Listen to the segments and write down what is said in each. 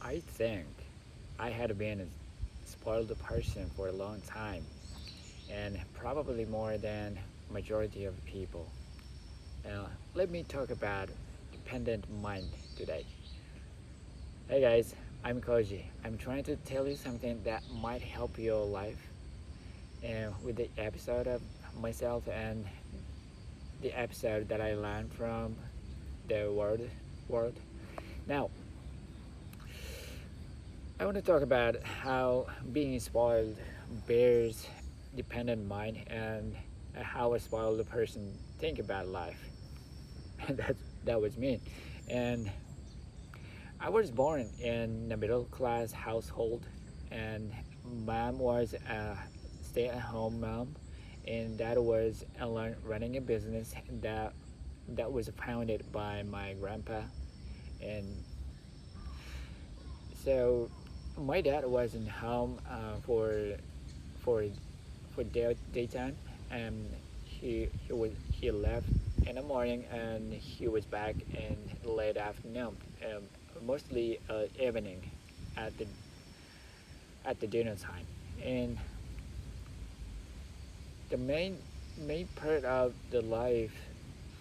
I think I had been a spoiled person for a long time, and probably more than majority of people. Let me talk about dependent mind today. Hey guys, I'm Koji. I'm trying to tell you something that might help your life. And with the episode of myself and the episode that I learned from the world. Now, I want to talk about how being spoiled bears dependent mind and how a spoiled person think about life. And that was me. And I was born in a middle class household, and mom was a stay-at-home mom, and dad was running a business that was founded by my grandpa. And so my dad wasn't home for for daytime, and he left in the morning, and he was back in late afternoon, mostly evening at the dinner time. And the main part of the life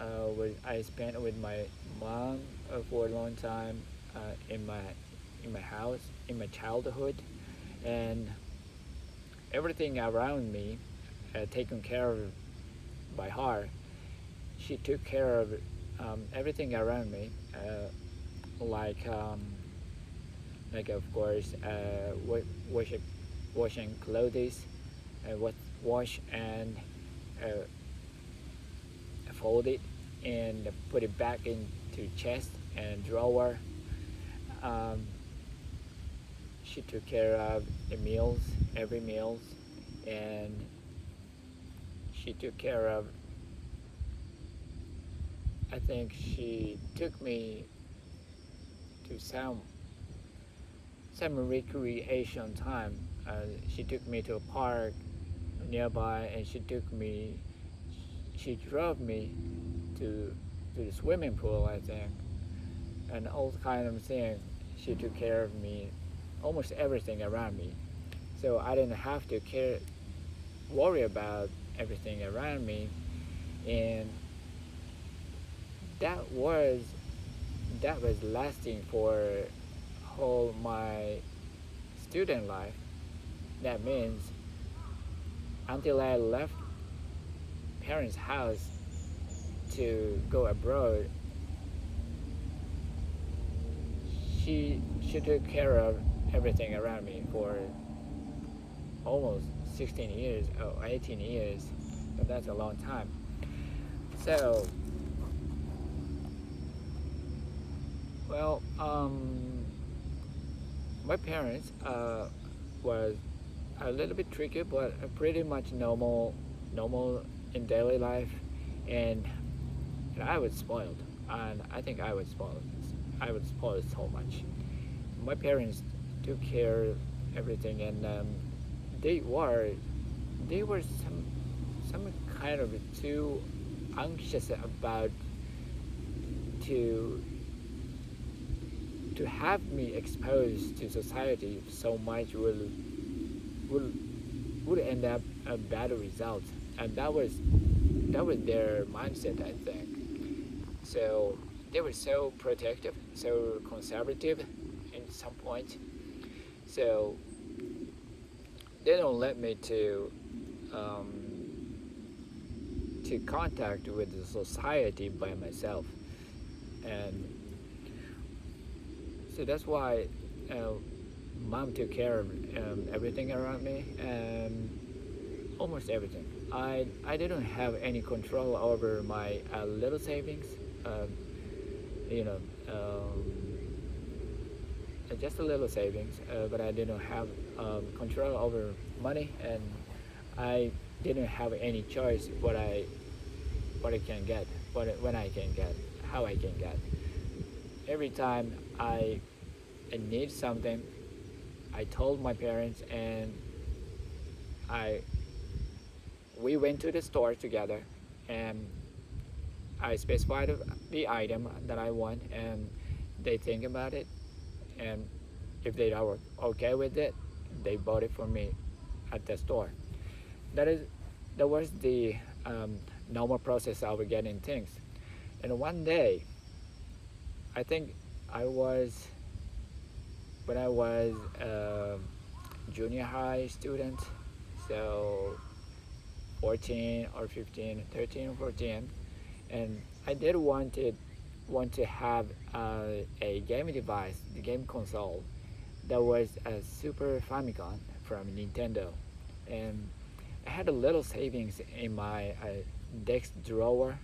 was I spent with my mom for a long time in my house in my childhood, and everything around me taken care of by her. She took care of everything around me, like of course washing clothes, wash and uh, fold it and put it back into chest and drawer. Um, she took care of the meals, every meals, and she took care of. I think she took me to some recreation time. She took me to a park nearby, and she drove me to to the swimming pool, I think, and all kind of thing. She took care of me, almost everything around me, so I didn't have to worry about everything around me. And that was that was lasting for whole my student life. That means until I left parents' house to go abroad, she took care of everything around me for almost 16 years or 18 years. But that's a long time. So, well, my parents was a little bit tricky, but pretty much normal in daily life, and, and I was spoiled, and I think I was spoiled. I was spoiled so much. My parents took care of everything, and they were they were some kind of too anxious about to to have me exposed to society so much will would end up a bad result, and that was their mindset, I think. So they were so protective, so conservative in some point. So they don't let me to contact with the society by myself, and so that's why uh, mom took care of everything around me, and almost everything. I didn't have any control over my little savings, um, you know, just a little savings, but I didn't have control over money, and I didn't have any choice what I can get, when I can get, how I can get. Every time I need something, I told my parents, and I we went to the store together, and I specified the item that I want, and they think about it, and if they are okay with it, they bought it for me at the store. That is that was the normal process of getting things. And one day, I think I was when I was a junior high student, so 14 or 15, 13 or 14, and I did want to have a gaming device, the game console, that was a Super Famicom from Nintendo, and I had a little savings in my desk drawer,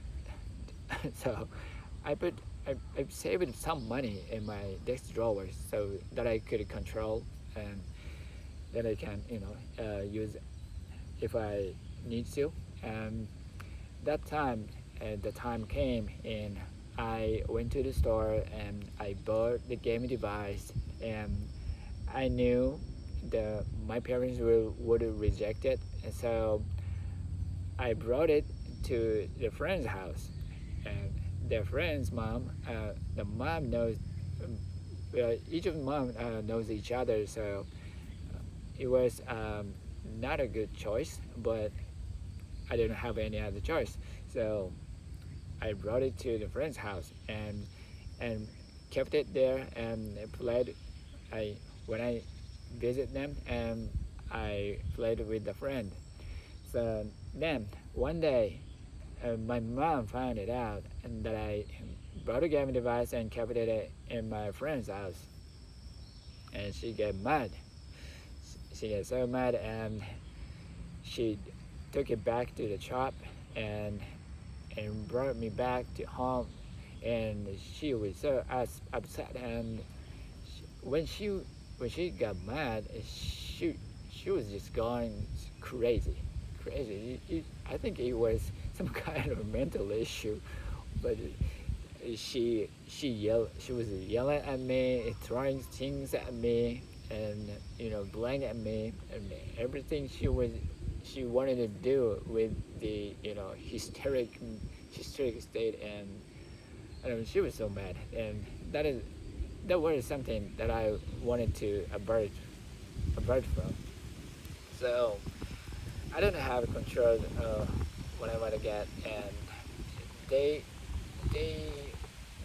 so I put I saved some money in my desk drawer so that I could control and that I can use if I need to. And that time, the time came and I went to the store and I bought the gaming device, and I knew the my parents would reject it, and so I brought it to the friend's house, and their friend's mom, the mom knows, each of the mom knows each other, so it was not a good choice, but I didn't have any other choice. So I brought it to the friend's house and kept it there and played. I when I visit them and I played with the friend. So then one day, my mom found it out and that I brought a gaming device and kept it in my friend's house, and she got mad. She got so mad, and she took it back to the shop and brought me back to home, and she was so upset. And when she got mad, she was just going crazy, crazy. I think it was some kind of mental issue, but she was yelling at me, throwing things at me, and blaming at me, and everything she wanted to do with the hysteric state, and she was so mad, and that was something that I wanted to avert from. So I didn't have control when I want to get, and they they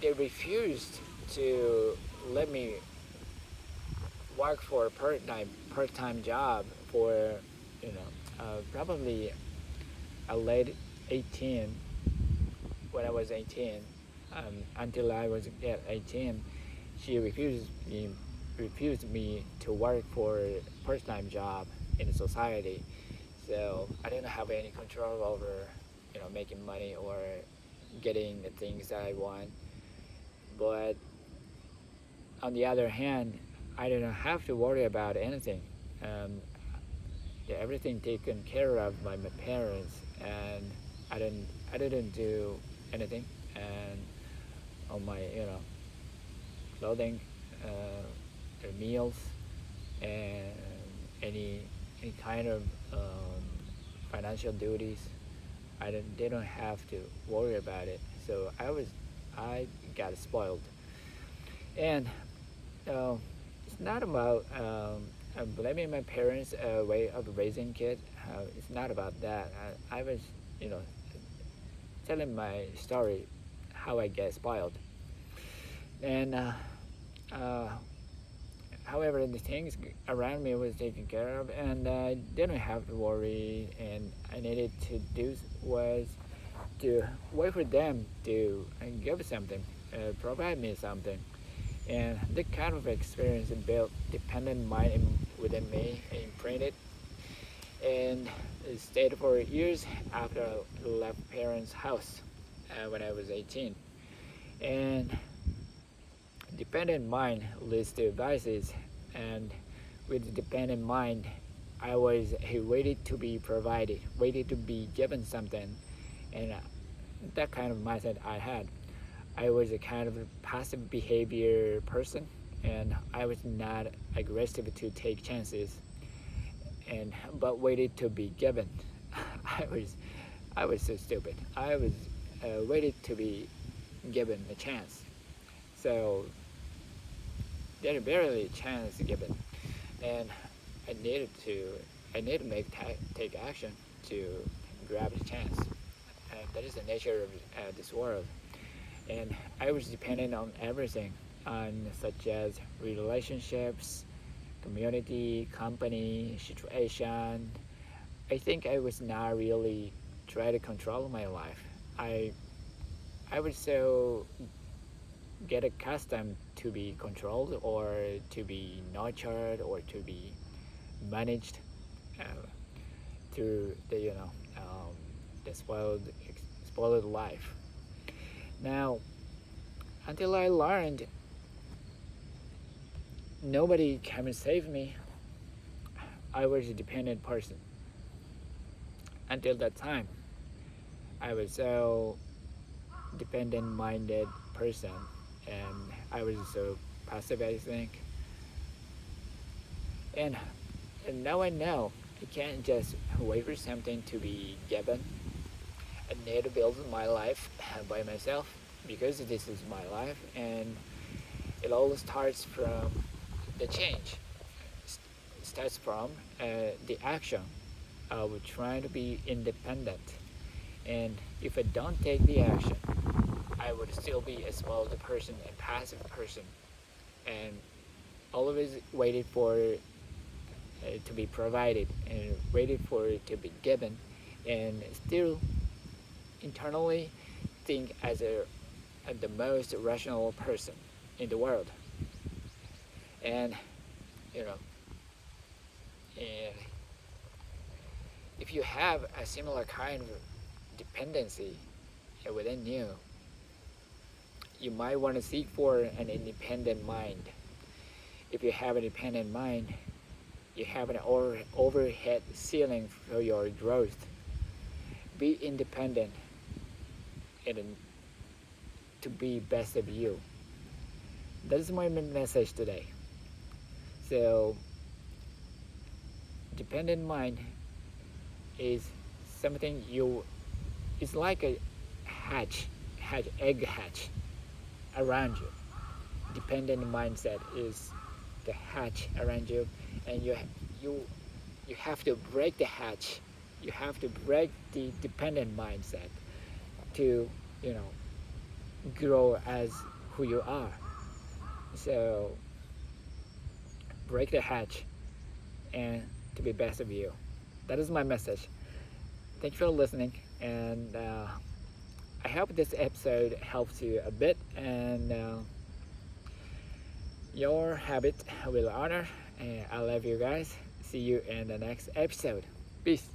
they refused to let me work for a part time job for probably a late 18 when I was 18, until I was 18. She refused me to work for a part-time job in society. So I didn't have any control over making money or getting the things that I want. But on the other hand, I didn't have to worry about anything. Um, everything taken care of by my parents, and I didn't do anything. And on my clothing, meals, and any any kind of financial duties, didn't have to worry about it. So I got spoiled. And uh, it's not about blaming my parents' way of raising kids. It's not about that. I was, you know, telling my story how I get spoiled. And uh, however, the things around me was taken care of, and I didn't have to worry. And I needed to do was to wait for them to give something, provide me something. And that kind of experience built dependent mind within me, imprinted, and it stayed for years after I left parents' house when I was 18. And dependent mind leads to vices, and with dependent mind, I waited to be provided, waited to be given something, and that kind of mindset I had. I was a kind of a passive behavior person, and I was not aggressive to take chances, and but waited to be given. I was I was so stupid. I was waited to be given a chance. So There is barely a chance given, and I needed to I need to take action to grab the chance. That is the nature of this world. And I was dependent on everything, on such as relationships, community, company, situation. I think I was not really trying to control my life. I would so get accustomed to be controlled or to be nurtured or to be managed uh, through the spoiled life. Now, until I learned nobody came and saved me, I was a dependent person. Until that time, I was so dependent-minded person, and I was so passive, I think. And, and now I know I can't just wait for something to be given. I need to build my life by myself because this is my life, and it all starts from the change. It starts from the action of trying to be independent. And if I don't take the action, I would still be a small person, a passive person, and always waited for to be provided and waited for it to be given, and still internally think as the most rational person in the world. And you know, and if you have a similar kind of dependency within you, you might want to seek for an independent mind. If you have an independent mind, you have an overhead ceiling for your growth. Be independent and to be best of you. That is my message today. So, dependent mind is something it's like a egg hatch around you. Dependent mindset is the hatch around you, and you you have to break the hatch. You have to break the dependent mindset to grow as who you are. So break the hatch and to be best of you. That is my message. Thank you for listening, and I hope this episode helps you a bit, and your habit will honor. And I love you guys. See you in the next episode. Peace.